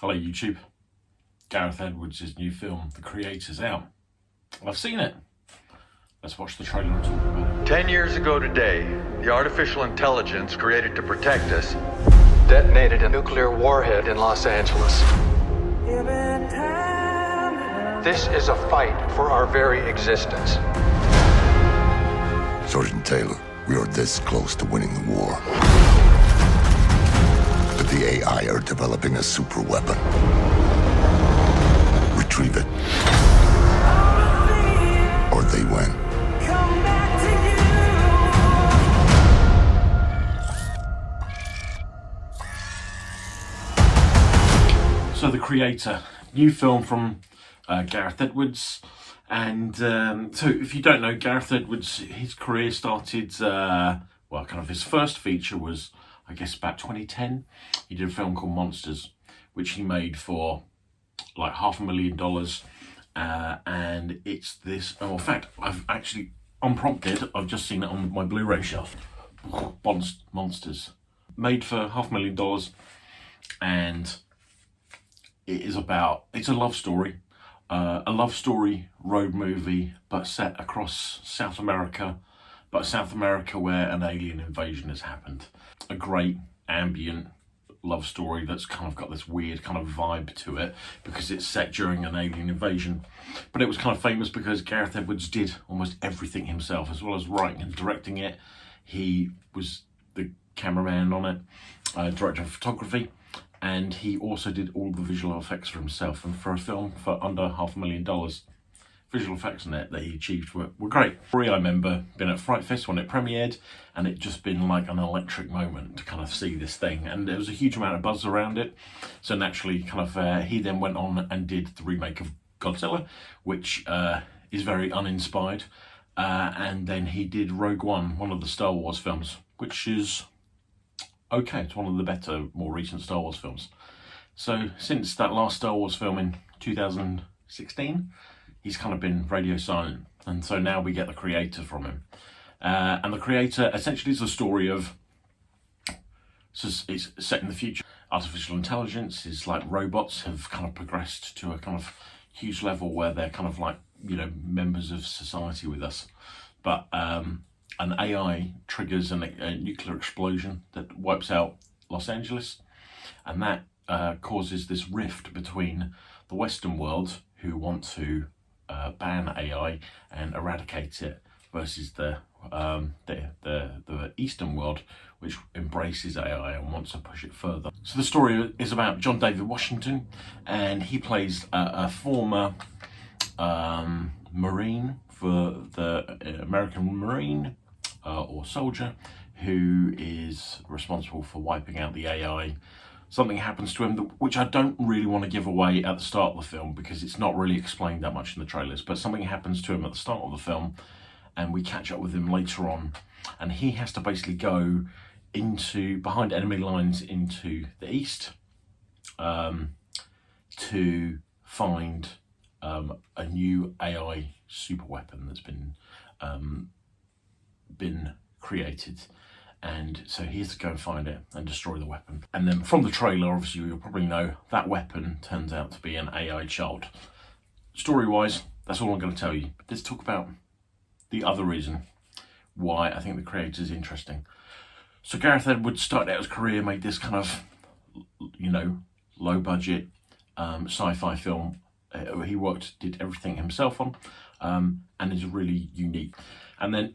Hello YouTube. Gareth Edwards' new film, The Creator's out. I've seen it. Let's watch the trailer and talk about it. 10 years ago today, the artificial intelligence created to protect us detonated a nuclear warhead in Los Angeles. This is a fight for our very existence. Sergeant Taylor, we are this close to winning the war. But the AI are developing a super weapon. Retrieve it, or they win. So The Creator, new film from Gareth Edwards. And so if you don't know, Gareth Edwards, his career started, his first feature was, I guess, about 2010. He did a film called Monsters, which he made for like $500,000. And it's this, in fact, I've actually, unprompted, I've just seen it on my Blu-ray shelf. Monsters. Made for $500,000. And it is about, it's a love story road movie, but set across South America, where an alien invasion has happened. A great ambient love story that's kind of got this weird kind of vibe to it because it's set during an alien invasion. But it was kind of famous because Gareth Edwards did almost everything himself, as well as writing and directing it. He was the cameraman on it, director of photography, and he also did all the visual effects for himself. And for a film for under $500,000, visual effects in it that he achieved were great. I remember being at Fright Fest when it premiered, and it just been like an electric moment to kind of see this thing. And there was a huge amount of buzz around it. So naturally, he then went on and did the remake of Godzilla, which is very uninspired. And then he did Rogue One of the Star Wars films, which is okay. It's one of the better, more recent Star Wars films. So since that last Star Wars film in 2016, he's kind of been radio silent. And so now we get The Creator from him. And The Creator essentially is a story of, so it's set in the future. Artificial intelligence is like robots have kind of progressed to a kind of huge level where they're kind of like, members of society with us. But an AI triggers a nuclear explosion that wipes out Los Angeles, and that causes this rift between the Western world, who want to ban AI and eradicate it, versus the Eastern world, which embraces AI and wants to push it further. So the story is about John David Washington, and he plays a former Marine for the American Marine or soldier, who is responsible for wiping out the AI. Something happens to him, which I don't really want to give away at the start of the film because it's not really explained that much in the trailers, but something happens to him at the start of the film, and we catch up with him later on, and he has to basically go behind enemy lines into the east to find a new AI super weapon that's been created. And so he has to go and find it and destroy the weapon. And then from the trailer, obviously you'll probably know that weapon turns out to be an AI child. Story-wise, that's all I'm going to tell you. Let's talk about the other reason why I think The Creator is interesting. So Gareth Edwards started out his career, made this kind of, low-budget sci-fi film. He did everything himself on, and is really unique. And then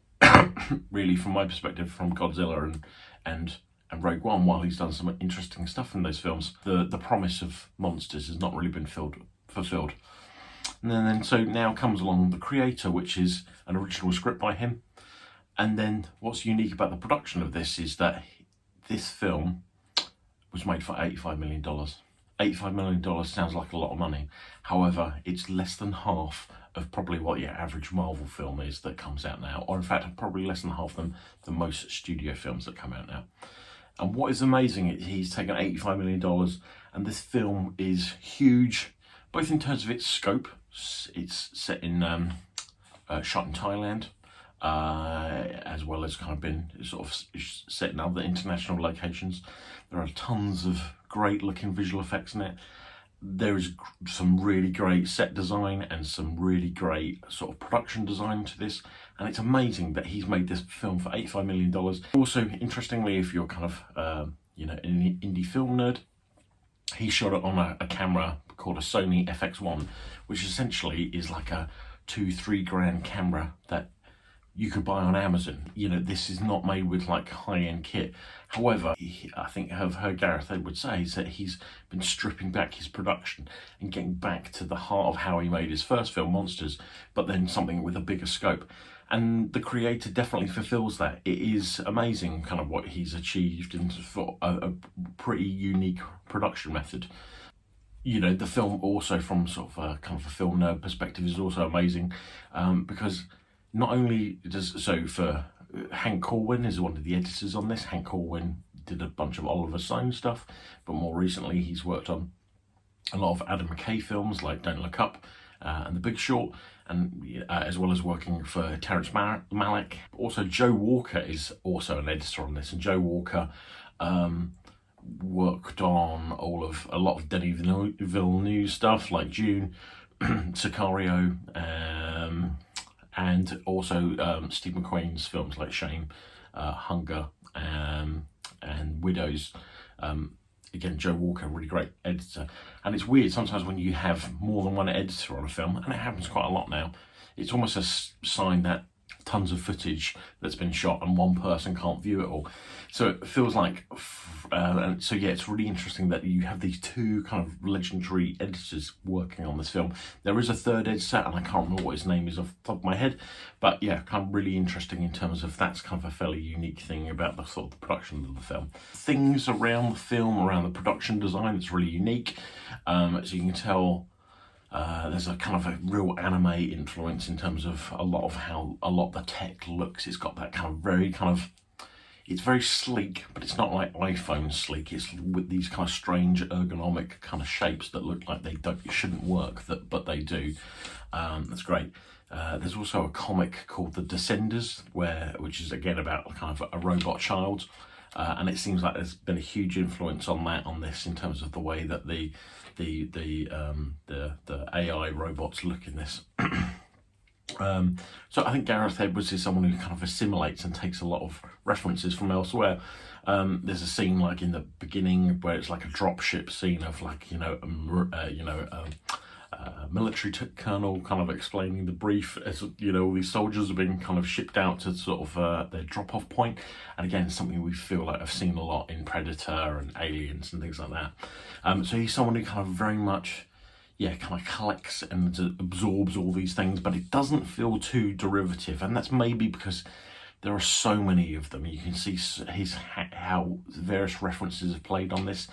really, from my perspective, from Godzilla and Rogue One, while he's done some interesting stuff in those films, the promise of Monsters has not really been fulfilled. And then so now comes along The Creator, which is an original script by him. And then what's unique about the production of this is that this film was made for $85 million. $85 million sounds like a lot of money. However, it's less than half of probably what your average Marvel film is that comes out now, or in fact probably less than half than the most studio films that come out now. And what is amazing is he's taken $85 million, and this film is huge, both in terms of its scope. It's set in shot in Thailand, as well as kind of been sort of set in other international locations. There are tons of great looking visual effects in it. there is some really great set design and some really great sort of production design to this, and it's amazing that he's made this film for $85 million. Also, interestingly, if you're kind of an indie film nerd, he shot it on a camera called a Sony FX1, which essentially is like a 2-3 grand camera that you could buy on Amazon. This is not made with like high-end kit. However, I think I've heard Gareth Edwards say is that he's been stripping back his production and getting back to the heart of how he made his first film, Monsters, but then something with a bigger scope. And the creator definitely fulfills that. It is amazing kind of what he's achieved in for a pretty unique production method. The film also from sort of a kind of a film nerd perspective is also amazing, because not only for Hank Corwin is one of the editors on this. Hank Corwin did a bunch of Oliver Stone stuff, but more recently he's worked on a lot of Adam McKay films like Don't Look Up and The Big Short, and as well as working for Terrence Malick. Also, Joe Walker is also an editor on this, and Joe Walker worked on a lot of Denis Villeneuve stuff like Dune, Sicario, and also Steve McQueen's films like Shame, Hunger, and Widows. Again, Joe Walker, really great editor. And it's weird sometimes when you have more than one editor on a film, and it happens quite a lot now. It's almost a sign that tons of footage that's been shot and one person can't view it all. So it feels like, it's really interesting that you have these two kind of legendary editors working on this film. There is a third editor, and I can't remember what his name is off the top of my head, but yeah, kind of really interesting in terms of that's kind of a fairly unique thing about the sort of the production of the film. Things around the film, around the production design, it's really unique. So you can tell there's a kind of a real anime influence in terms of a lot of the tech looks. It's got that kind of it's very sleek, but it's not like iPhone sleek. It's with these kind of strange ergonomic kind of shapes that look like they shouldn't work, but they do. That's great. There's also a comic called The Descenders, which is again about kind of a robot child, and it seems like there's been a huge influence on this in terms of the way that the AI robots look in this. So I think Gareth Edwards is someone who kind of assimilates and takes a lot of references from elsewhere. There's a scene like in the beginning where it's like a dropship scene of like a military colonel kind of explaining the brief as all these soldiers have been kind of shipped out to sort of their drop-off point. And again, something we feel like I've seen a lot in Predator and Aliens and things like that. So he's someone who kind of very much kind of collects and absorbs all these things, but it doesn't feel too derivative, and that's maybe because there are so many of them. You can see how various references have played on this,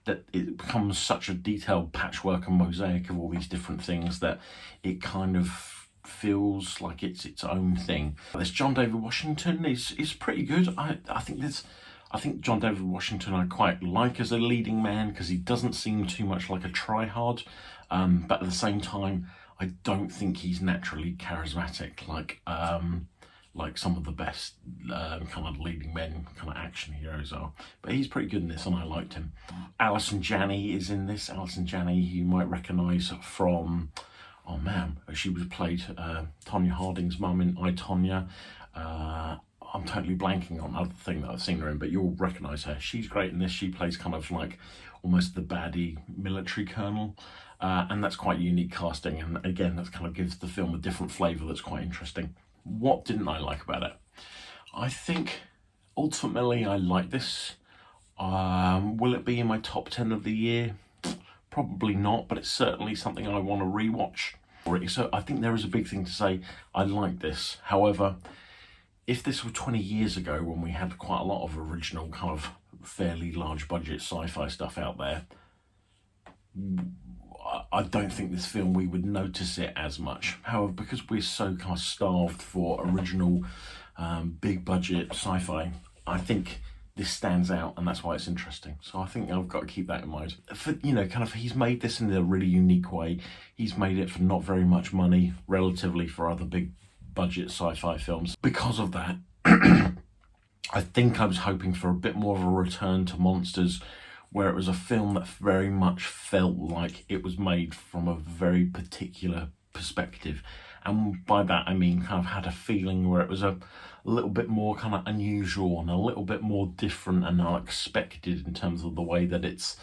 that it becomes such a detailed patchwork and mosaic of all these different things that it kind of feels like it's its own thing. This John David Washington is pretty good. I think John David Washington I quite like as a leading man because he doesn't seem too much like a tryhard, but at the same time I don't think he's naturally charismatic like some of the best kind of leading men, kind of action heroes are. But he's pretty good in this, and I liked him. Alison Janney is in this. Alison Janney, you might recognise from, she played Tonya Harding's mum in I, Tonya. I'm totally blanking on another thing that I've seen her in, but you'll recognise her. She's great in this. She plays kind of like almost the baddie military colonel, and that's quite unique casting. And again, that kind of gives the film a different flavour that's quite interesting. What didn't I like about it? I think ultimately I like this. Will it be in my top 10 of the year? Probably not, but it's certainly something I want to rewatch. So I think there is a big thing to say. I like this. However, if this were 20 years ago when we had quite a lot of original kind of fairly large budget sci-fi stuff out there, I don't think this film, we would notice it as much. However, because we're so kind of starved for original big budget sci-fi, I think this stands out, and that's why it's interesting. So I think I've got to keep that in mind. He's made this in a really unique way. He's made it for not very much money, relatively, for other big budget sci-fi films. Because of that, I think I was hoping for a bit more of a return to Monsters, where it was a film that very much felt like it was made from a very particular perspective. And by that I mean kind of had a feeling where it was a little bit more kind of unusual and a little bit more different and unexpected in terms of the way that it's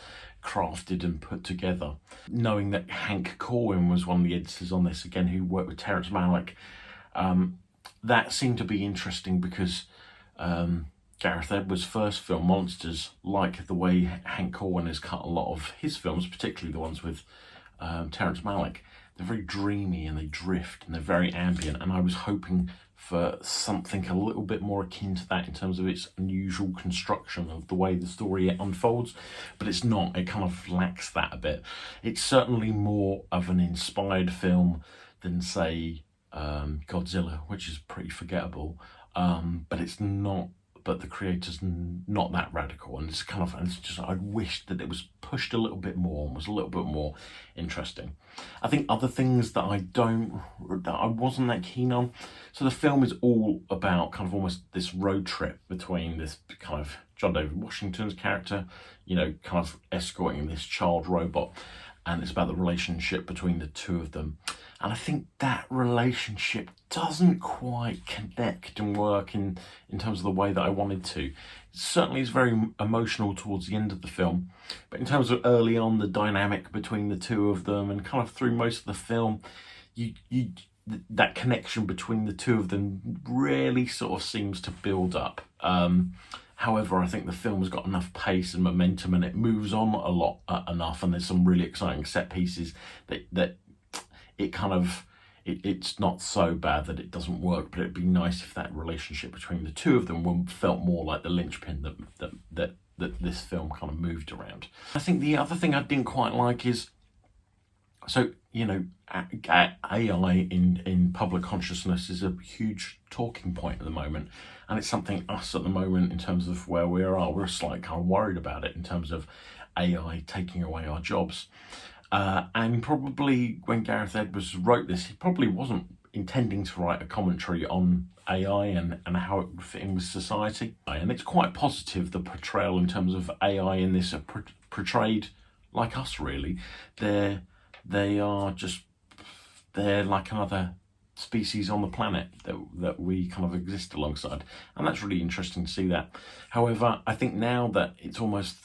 crafted and put together. Knowing that Hank Corwin was one of the editors on this, again, who worked with Terrence Malick, that seemed to be interesting because Gareth Edwards' first film, Monsters, like the way Hank Corwin has cut a lot of his films, particularly the ones with Terrence Malick, they're very dreamy and they drift and they're very ambient, and I was hoping for something a little bit more akin to that in terms of its unusual construction of the way the story unfolds, but it's not. It kind of lacks that a bit. It's certainly more of an inspired film than, say, Godzilla, which is pretty forgettable, but it's not. But the creator's not that radical, and it's kind of, and it's just, I wish that it was pushed a little bit more and was a little bit more interesting. I think other things that I wasn't that keen on. So the film is all about kind of almost this road trip between this kind of John David Washington's character, you know, kind of escorting this child robot, and it's about the relationship between the two of them. And I think that relationship doesn't quite connect and work in terms of the way that I wanted to. It certainly is very emotional towards the end of the film, but in terms of early on, the dynamic between the two of them and kind of through most of the film, that connection between the two of them really sort of seems to build up. However, I think the film has got enough pace and momentum, and it moves on a lot enough, and there's some really exciting set pieces that it kind of, it's not so bad that it doesn't work, but it'd be nice if that relationship between the two of them felt more like the linchpin that this film kind of moved around. I think the other thing I didn't quite like is, so, you know, AI in public consciousness is a huge talking point at the moment, and it's something us at the moment, in terms of where we are, we're slightly kind of worried about it in terms of AI taking away our jobs. And probably when Gareth Edwards wrote this, he probably wasn't intending to write a commentary on AI and how it would fit in with society. And it's quite positive, the portrayal in terms of AI in this are portrayed like us, really. They're like another species on the planet that we kind of exist alongside. And that's really interesting to see that. However, I think now that it's almost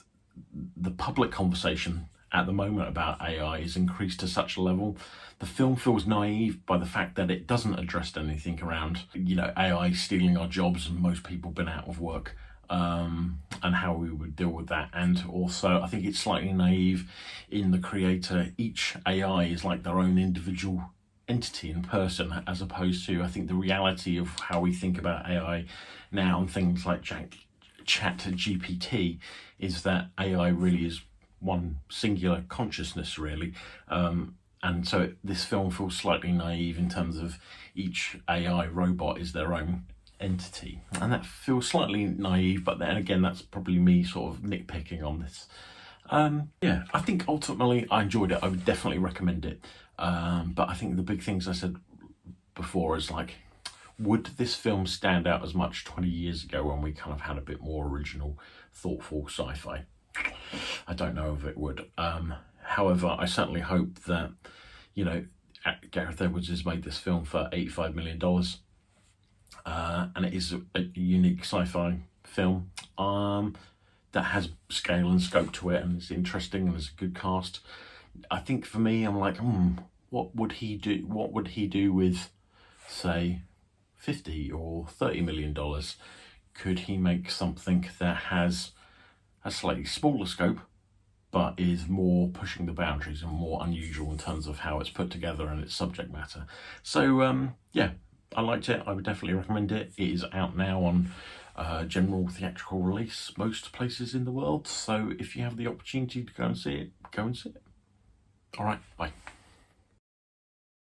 the public conversation at the moment about AI is increased to such a level, the film feels naive by the fact that it doesn't address anything around, you know, AI stealing our jobs and most people been out of work, and how we would deal with that. And also, I think it's slightly naive in the creator. Each AI is like their own individual entity in person, as opposed to, I think, the reality of how we think about AI now and things like ChatGPT is that AI really is one singular consciousness, really. And so this film feels slightly naive in terms of each AI robot is their own entity, and that feels slightly naive, but then again, that's probably me sort of nitpicking on this. Yeah, I think ultimately I enjoyed it. I would definitely recommend it, but I think the big things I said before is, like, would this film stand out as much 20 years ago when we kind of had a bit more original, thoughtful sci-fi? I don't know if it would. However, I certainly hope that, you know, Gareth Edwards has made this film for $85 million, and it is a unique sci-fi film that has scale and scope to it, and it's interesting and it's a good cast. I think for me, I'm like, what would he do? What would he do with, say, $50 or $30 million? Could he make something that has a slightly smaller scope, but is more pushing the boundaries and more unusual in terms of how it's put together and its subject matter? So yeah, I liked it. I would definitely recommend it. It is out now on general theatrical release most places in the world, so if you have the opportunity to go and see it, go and see it. All right, bye.